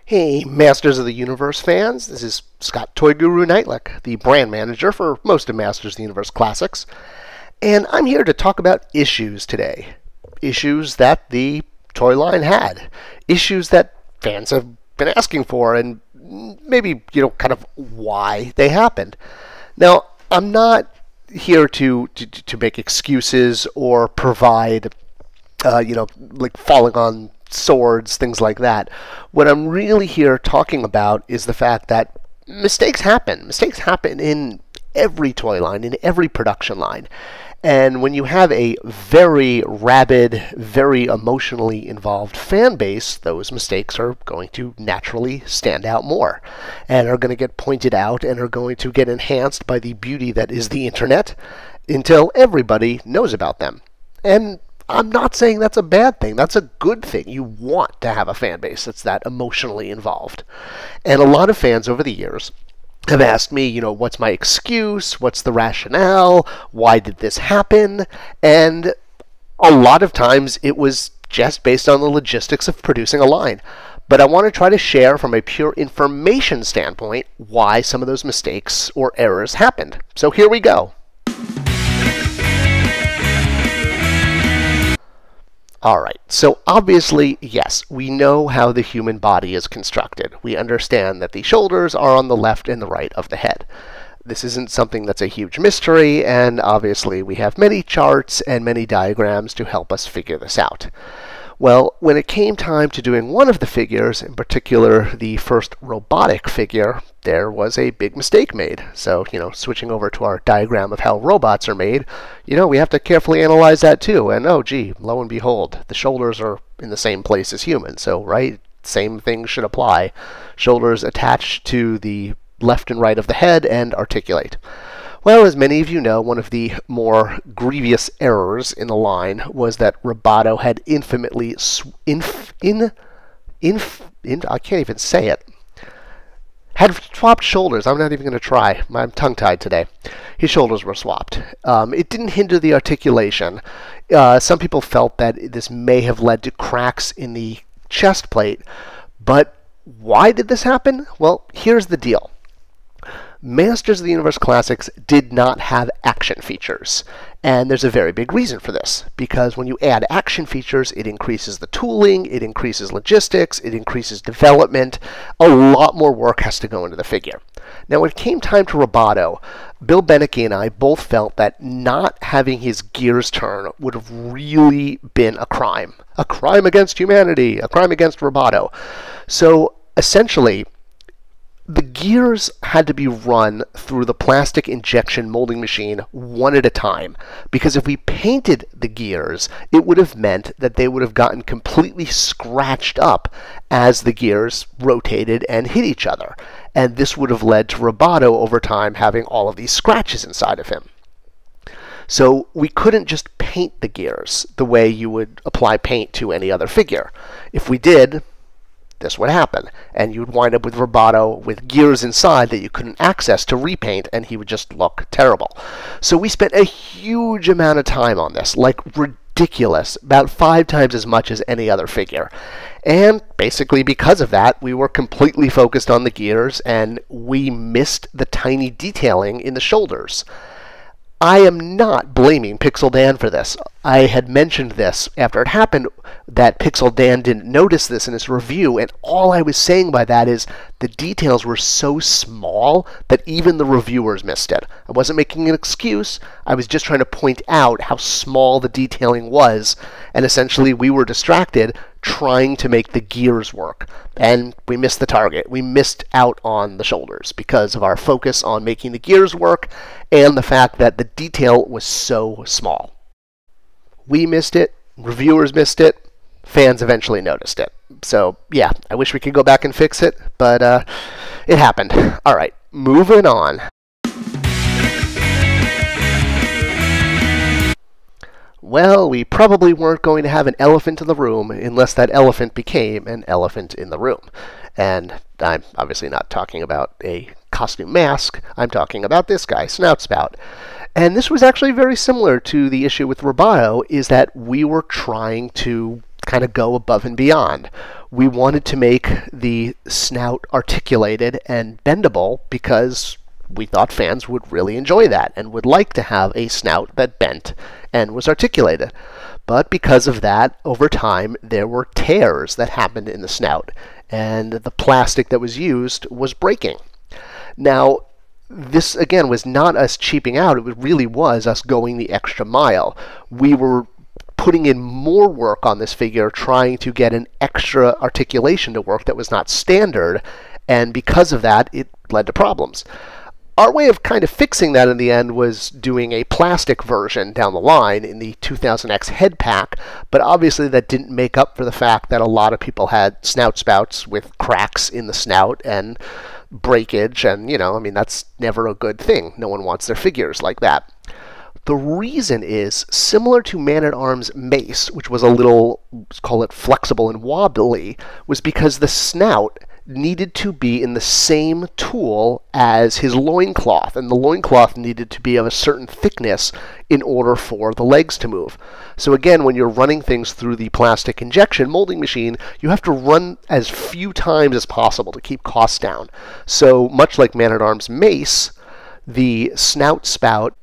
Hey, Masters of the Universe fans, this is ToyGuru Neitlich, the brand manager for most of Masters of the Universe Classics, and I'm here to talk about issues today. Issues that the toy line had. Issues that fans have been asking for, and maybe, kind of why they happened. Now, I'm not here to make excuses or provide, like falling on swords, things like that. What I'm really here talking about is the fact that mistakes happen. Mistakes happen in every toy line, in every production line. And when you have a very rabid, very emotionally involved fan base, those mistakes are going to naturally stand out more and are going to get pointed out and are going to get enhanced by the beauty that is the internet until everybody knows about them. And I'm not saying that's a bad thing. That's a good thing. You want to have a fan base that's that emotionally involved. And a lot of fans over the years have asked me, what's my excuse? What's the rationale? Why did this happen? And a lot of times it was just based on the logistics of producing a line. But I want to try to share from a pure information standpoint why some of those mistakes or errors happened. So here we go. Alright, so obviously, yes, we know how the human body is constructed. We understand that the shoulders are on the left and the right of the head. This isn't something that's a huge mystery, and obviously we have many charts and many diagrams to help us figure this out. Well, when it came time to doing one of the figures, in particular the first robotic figure, there was a big mistake made. So, switching over to our diagram of how robots are made, we have to carefully analyze that too. And oh gee, lo and behold, the shoulders are in the same place as humans. So, right, same thing should apply. Shoulders attached to the left and right of the head and articulate. Well, as many of you know, one of the more grievous errors in the line was that Roboto had infamously I can't even say it. Had swapped shoulders. I'm not even going to try. I'm tongue-tied today. His shoulders were swapped. It didn't hinder the articulation. Some people felt that this may have led to cracks in the chest plate. But why did this happen? Well, here's the deal. Masters of the Universe Classics did not have action features. And there's a very big reason for this, because when you add action features, it increases the tooling, it increases logistics, it increases development. A lot more work has to go into the figure. Now, when it came time to Roboto, Bill Beneke and I both felt that not having his gears turn would have really been a crime. A crime against humanity, a crime against Roboto. So, essentially, the gears had to be run through the plastic injection molding machine one at a time, because if we painted the gears, it would have meant that they would have gotten completely scratched up as the gears rotated and hit each other. And this would have led to Roboto over time having all of these scratches inside of him. So we couldn't just paint the gears the way you would apply paint to any other figure. If we did, this would happen, and you'd wind up with Roboto with gears inside that you couldn't access to repaint, and he would just look terrible. So we spent a huge amount of time on this, like ridiculous, about 5 times as much as any other figure. And basically because of that, we were completely focused on the gears, and we missed the tiny detailing in the shoulders. I am not blaming Pixel Dan for this. I had mentioned this after it happened, that Pixel Dan didn't notice this in his review, and all I was saying by that is the details were so small that even the reviewers missed it. I wasn't making an excuse. I was just trying to point out how small the detailing was, and essentially we were distracted trying to make the gears work. And we missed the target. We missed out on the shoulders because of our focus on making the gears work and the fact that the detail was so small. We missed it. Reviewers missed it. Fans eventually noticed it. So, yeah, I wish we could go back and fix it, but it happened. All right, moving on. Well, we probably weren't going to have an elephant in the room unless that elephant became an elephant in the room. And I'm obviously not talking about a costume mask. I'm talking about this guy, Snout Spout. And this was actually very similar to the issue with Roboto, is that we were trying to kind of go above and beyond. We wanted to make the snout articulated and bendable because we thought fans would really enjoy that and would like to have a snout that bent and was articulated. But because of that, over time, there were tears that happened in the snout, and the plastic that was used was breaking. Now, this, again, was not us cheaping out. It really was us going the extra mile. We were putting in more work on this figure, trying to get an extra articulation to work that was not standard, and because of that, it led to problems. Our way of kind of fixing that in the end was doing a plastic version down the line in the 2000X head pack, but obviously that didn't make up for the fact that a lot of people had snout spouts with cracks in the snout and breakage, and, you know, I mean, that's never a good thing. No one wants their figures like that. The reason is similar to Man-at-Arms Mace, which was a little, let's call it flexible and wobbly, was because the snout needed to be in the same tool as his loincloth, and the loincloth needed to be of a certain thickness in order for the legs to move. So again, when you're running things through the plastic injection molding machine, you have to run as few times as possible to keep costs down. So much like Man-at-Arms Mace, the snout spout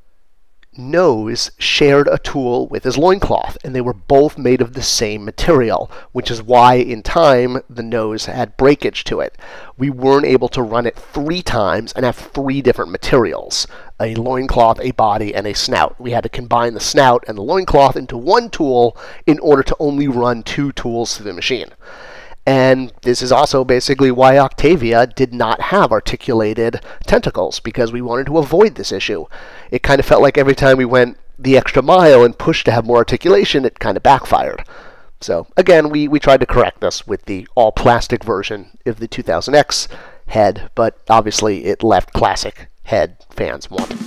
nose shared a tool with his loincloth, and they were both made of the same material, which is why in time the nose had breakage to it. We weren't able to run it 3 times and have 3 different materials: a loincloth, a body, and a snout. We had to combine the snout and the loincloth into one tool in order to only run 2 tools through the machine. And this is also basically why Octavia did not have articulated tentacles, because we wanted to avoid this issue. It kind of felt like every time we went the extra mile and pushed to have more articulation, it kind of backfired. So again, we tried to correct this with the all-plastic version of the 2000X head, but obviously it left classic head fans wanting.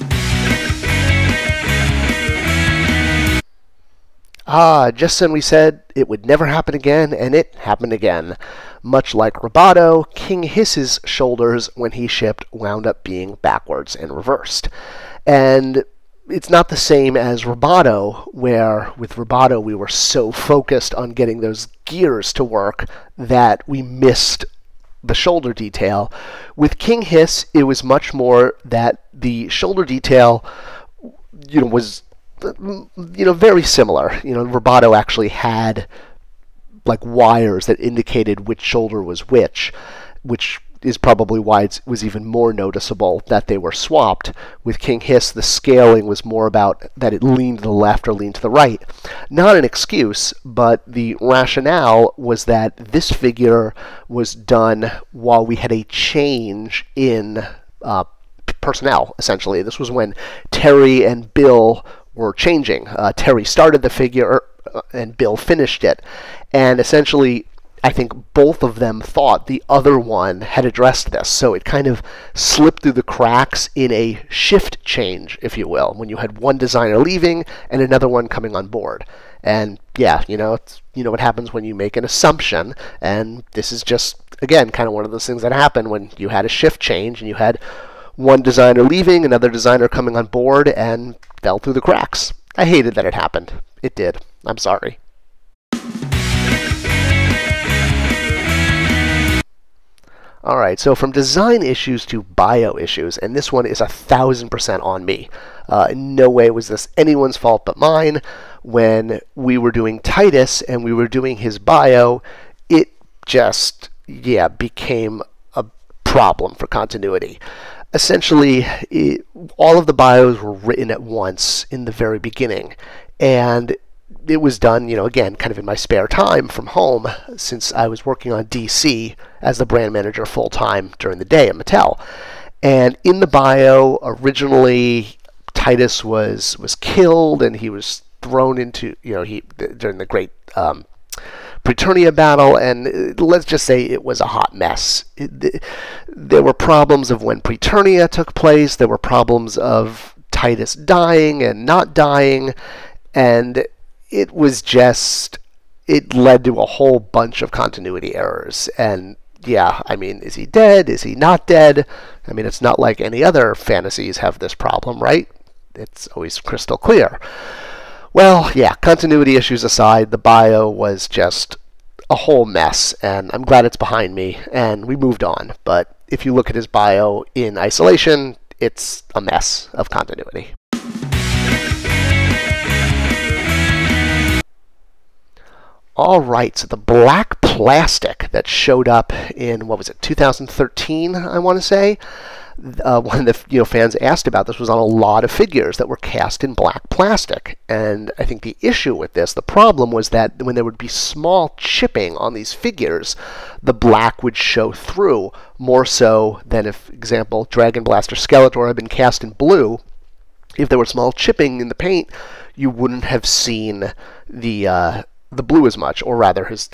Just when we said it would never happen again, and it happened again. Much like Roboto, King Hss's shoulders, when he shipped, wound up being backwards and reversed. And it's not the same as Roboto, where with Roboto we were so focused on getting those gears to work that we missed the shoulder detail. With King Hss, it was much more that the shoulder detail, was very similar. Roboto actually had like wires that indicated which shoulder was which is probably why it was even more noticeable that they were swapped. With King Hss, the scaling was more about that it leaned to the left or leaned to the right. Not an excuse, but the rationale was that this figure was done while we had a change in personnel, essentially. This was when Terry and Bill were changing. Terry started the figure and Bill finished it. And essentially, I think both of them thought the other one had addressed this. So it kind of slipped through the cracks in a shift change, if you will, when you had one designer leaving and another one coming on board. And yeah, it's, what happens when you make an assumption. And this is just, again, kind of one of those things that happen when you had a shift change and you had one designer leaving, another designer coming on board, and fell through the cracks. I hated that it happened. It did. I'm sorry. Alright, so from design issues to bio issues, and this one is 1000% on me. In no way was this anyone's fault but mine. When we were doing Tytus and we were doing his bio, it just, became a problem for continuity. Essentially, all of the bios were written at once in the very beginning, and it was done, again, kind of in my spare time from home, since I was working on DC as the brand manager full-time during the day at Mattel. And in the bio, originally, Tytus was killed, and he was thrown into, during the great Preternia battle, and let's just say it was a hot mess. There were problems of when Preternia took place, there were problems of Tytus dying and not dying, and it was just, it led to a whole bunch of continuity errors. And yeah, I mean, is he dead? Is he not dead? I mean, it's not like any other fantasies have this problem, right? It's always crystal clear. Well, yeah, continuity issues aside, the bio was just a whole mess, and I'm glad it's behind me, and we moved on. But if you look at his bio in isolation, it's a mess of continuity. All right, so the black plastic that showed up in, what was it, 2013, I want to say? One of the fans asked about this was on a lot of figures that were cast in black plastic. And I think the issue with this, the problem was that when there would be small chipping on these figures, the black would show through more so than if, example, Dragon Blaster Skeletor had been cast in blue. If there were small chipping in the paint, you wouldn't have seen the blue as much, or rather his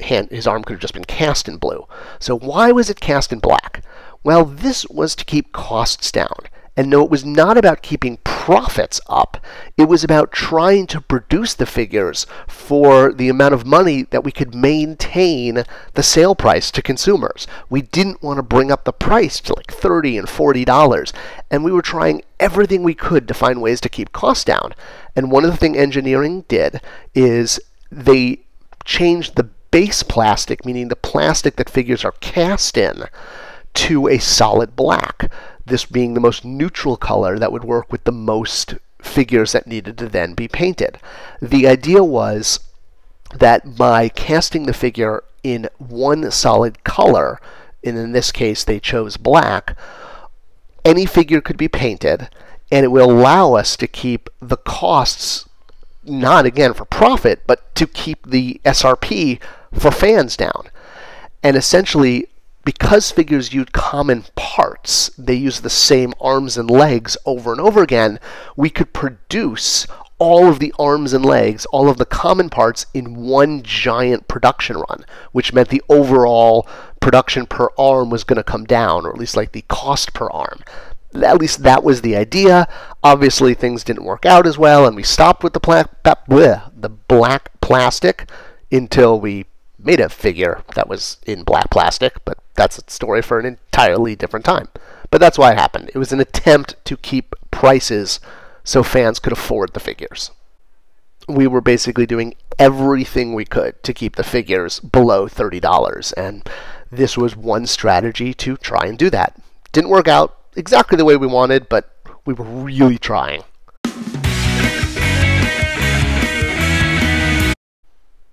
arm could have just been cast in blue. So why was it cast in black? Well, this was to keep costs down. And no, it was not about keeping profits up. It was about trying to produce the figures for the amount of money that we could maintain the sale price to consumers. We didn't want to bring up the price to like $30 and $40. And we were trying everything we could to find ways to keep costs down. And one of the things engineering did is they changed the base plastic, meaning the plastic that figures are cast in, to a solid black, this being the most neutral color that would work with the most figures that needed to then be painted. The idea was that by casting the figure in one solid color, and in this case they chose black, any figure could be painted, and it will allow us to keep the costs, not again for profit, but to keep the SRP for fans down. And essentially, because figures use common parts, they use the same arms and legs over and over again, we could produce all of the arms and legs, all of the common parts in one giant production run, which meant the overall production per arm was going to come down, or at least like the cost per arm. At least that was the idea. Obviously, things didn't work out as well, and we stopped with the black plastic until we made a figure that was in black plastic, but that's a story for an entirely different time. But that's why it happened. It was an attempt to keep prices so fans could afford the figures. We were basically doing everything we could to keep the figures below $30, and this was one strategy to try and do that. Didn't work out exactly the way we wanted, but we were really trying.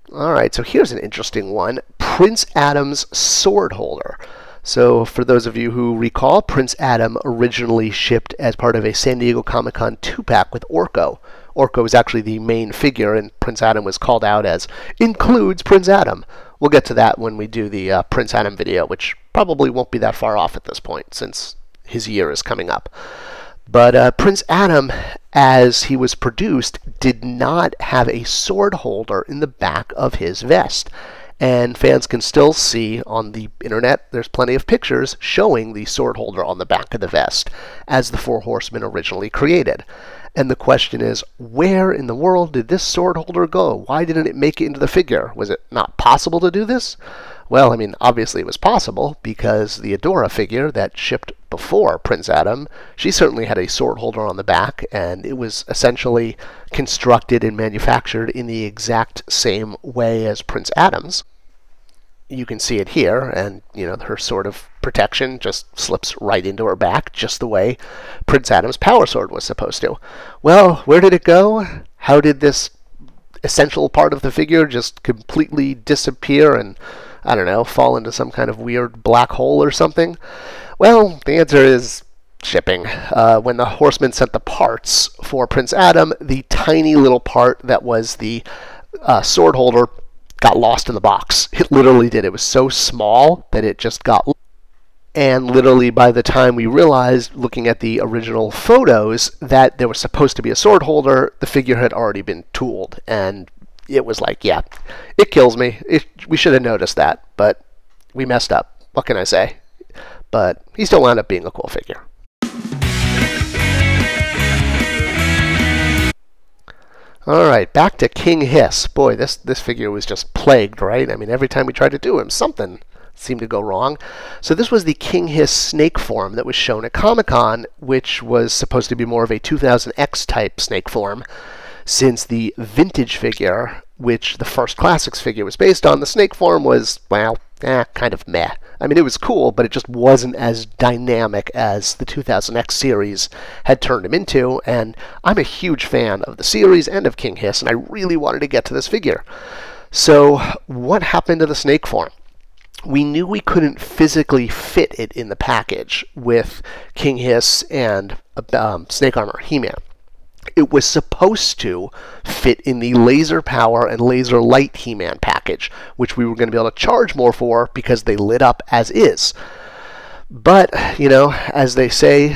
Alright, so here's an interesting one. Prince Adam's sword holder. So for those of you who recall, Prince Adam originally shipped as part of a San Diego Comic-Con 2-pack with Orko. Orko is actually the main figure, and Prince Adam was called out as includes Prince Adam. We'll get to that when we do the Prince Adam video, which probably won't be that far off at this point, since his year is coming up. But Prince Adam, as he was produced, did not have a sword holder in the back of his vest. And fans can still see on the internet, there's plenty of pictures showing the sword holder on the back of the vest, as the Four Horsemen originally created. And the question is, where in the world did this sword holder go? Why didn't it make it into the figure? Was it not possible to do this? Well, I mean, obviously it was possible, because the Adora figure that shipped before Prince Adam, she certainly had a sword holder on the back, and it was essentially constructed and manufactured in the exact same way as Prince Adam's. You can see it here, and her sword of protection just slips right into her back, just the way Prince Adam's power sword was supposed to. Well, where did it go? How did this essential part of the figure just completely disappear and, I don't know, fall into some kind of weird black hole or something? Well, the answer is shipping. When the Horsemen sent the parts for Prince Adam, the tiny little part that was the sword holder got lost in the box. It literally did. It was so small that it just got lost. And literally by the time we realized, looking at the original photos, that there was supposed to be a sword holder, the figure had already been tooled. And it was like, yeah, it kills me. We should have noticed that, but we messed up. What can I say? But he still wound up being a cool figure. Alright, back to King Hsss. Boy, this figure was just plagued, right? I mean, every time we tried to do him, something seemed to go wrong. So this was the King Hsss snake form that was shown at Comic-Con, which was supposed to be more of a 2000X type snake form. since the vintage figure, which the first Classics figure was based on, the snake form was, well, kind of meh. I mean, it was cool, but it just wasn't as dynamic as the 2000X series had turned him into, and I'm a huge fan of the series and of King Hsss, and I really wanted to get to this figure. So what happened to the snake form? We knew we couldn't physically fit it in the package with King Hsss and Snake Armor He-Man. It was supposed to fit in the Laser Power and Laser Light He-Man package, which we were going to be able to charge more for because they lit up as is. But, you know, as they say,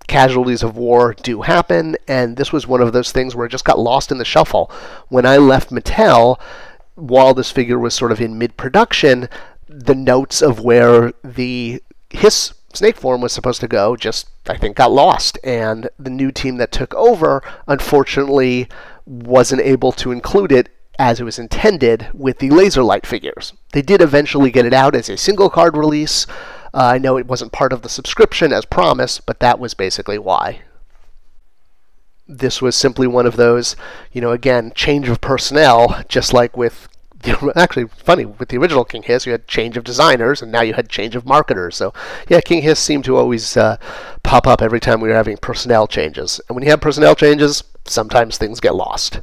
casualties of war do happen, and this was one of those things where it just got lost in the shuffle. When I left Mattel, while this figure was sort of in mid-production, the notes of where the Hsss snake form was supposed to go just, I think, got lost, and the new team that took over, unfortunately, wasn't able to include it as it was intended with the Laser Light figures. They did eventually get it out as a single card release. I know it wasn't part of the subscription as promised, but that was basically why. This was simply one of those, you know, again, change of personnel, just like with actually, funny, with the original King Hsss, you had change of designers, and now you had change of marketers. So, yeah, King Hsss seemed to always pop up every time we were having personnel changes. And when you have personnel changes, sometimes things get lost.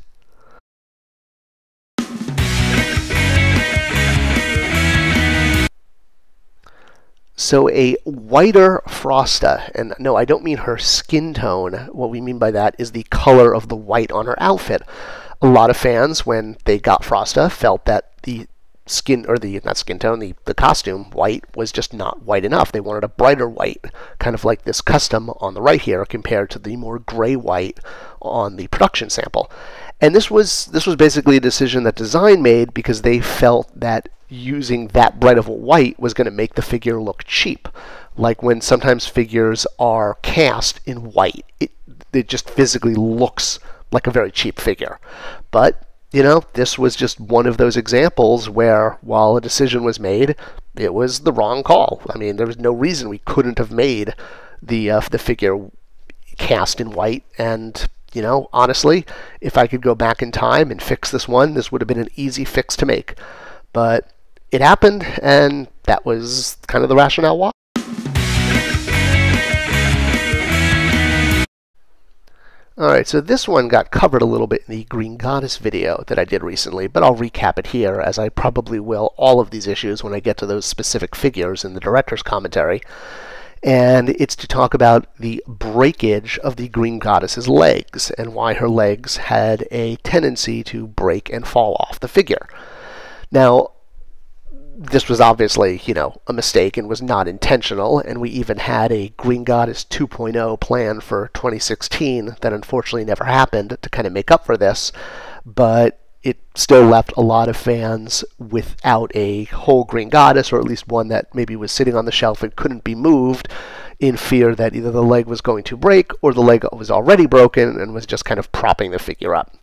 So a Whiter Frosta, and no, I don't mean her skin tone. What we mean by that is the color of the white on her outfit. A lot of fans, when they got Frosta, felt that the skin, or the, not skin tone, the costume, white, was just not white enough. They wanted a brighter white, kind of like this custom on the right here, compared to the more gray white on the production sample. And this was basically a decision that design made because they felt that using that bright of a white was going to make the figure look cheap. Like when sometimes figures are cast in white, it just physically looks like a very cheap figure. But, you know, this was just one of those examples where, while a decision was made, it was the wrong call. I mean, there was no reason we couldn't have made the figure cast in white. And, you know, honestly, if I could go back in time and fix this one, this would have been an easy fix to make. But it happened, and that was kind of the rationale why. Alright, so this one got covered a little bit in the Green Goddess video that I did recently, but I'll recap it here, as I probably will all of these issues when I get to those specific figures in the director's commentary. And it's to talk about the breakage of the Green Goddess's legs, and why her legs had a tendency to break and fall off the figure. Now, this was obviously, you know, a mistake and was not intentional, and we even had a Green Goddess 2.0 plan for 2016 that unfortunately never happened to kind of make up for this, but it still left a lot of fans without a whole Green Goddess, or at least one that maybe was sitting on the shelf and couldn't be moved, in fear that either the leg was going to break or the leg was already broken and was just kind of propping the figure up.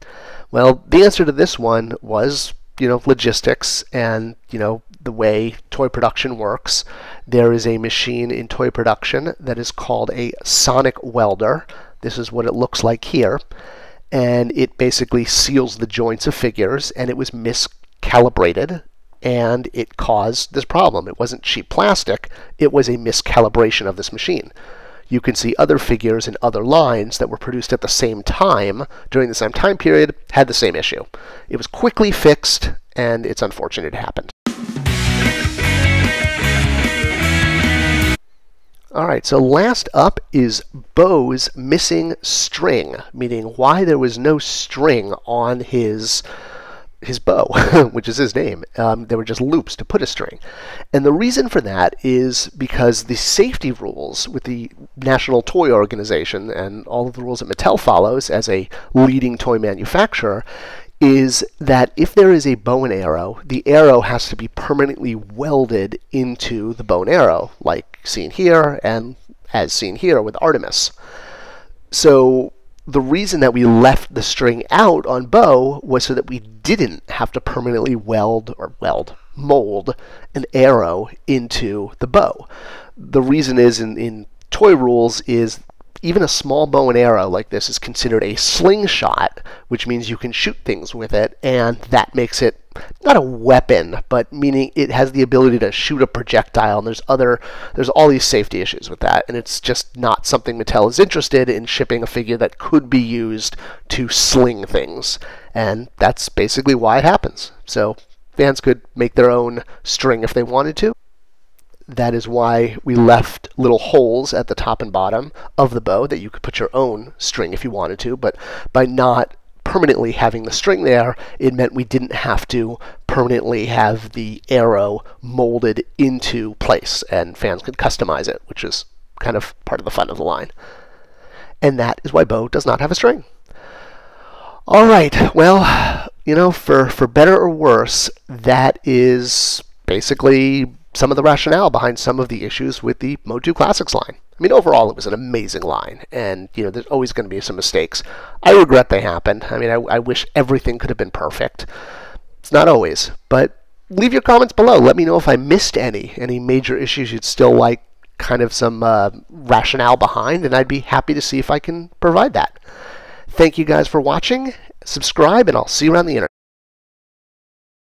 Well, the answer to this one was, you know, logistics and, you know, the way toy production works. There is a machine in toy production that is called a sonic welder. This is what it looks like here. And it basically seals the joints of figures, and it was miscalibrated, and it caused this problem. It wasn't cheap plastic, it was a miscalibration of this machine. You can see other figures in other lines that were produced at the same time, during the same time period, had the same issue. It was quickly fixed, and it's unfortunate it happened. Alright, so last up is Bo's missing string, meaning why there was no string on his bow, which is his name. There were just loops to put a string. And the reason for that is because the safety rules with the National Toy Organization and all of the rules that Mattel follows as a leading toy manufacturer is that if there is a bow and arrow, the arrow has to be permanently welded into the bow and arrow, like seen here and as seen here with Artemis. So the reason that we left the string out on Bo was so that we didn't have to permanently mold an arrow into the bow. The reason is in toy rules is even a small bow and arrow like this is considered a slingshot, which means you can shoot things with it, and that makes it not a weapon, but meaning it has the ability to shoot a projectile, and there's all these safety issues with that, and it's just not something Mattel is interested in shipping a figure that could be used to sling things, and that's basically why it happens. So fans could make their own string if they wanted to. That is why we left little holes at the top and bottom of the bow that you could put your own string if you wanted to, but by not permanently having the string there, it meant we didn't have to permanently have the arrow molded into place, and fans could customize it, which is kind of part of the fun of the line. And that is why bow does not have a string. All right, well, you know, for better or worse, that is basically some of the rationale behind some of the issues with the MOTUC Classics line. I mean, overall, it was an amazing line, and, you know, there's always going to be some mistakes. I regret they happened. I mean, I wish everything could have been perfect. It's not always, but leave your comments below. Let me know if I missed any major issues you'd still like kind of some rationale behind, and I'd be happy to see if I can provide that. Thank you guys for watching. Subscribe, and I'll see you around the internet.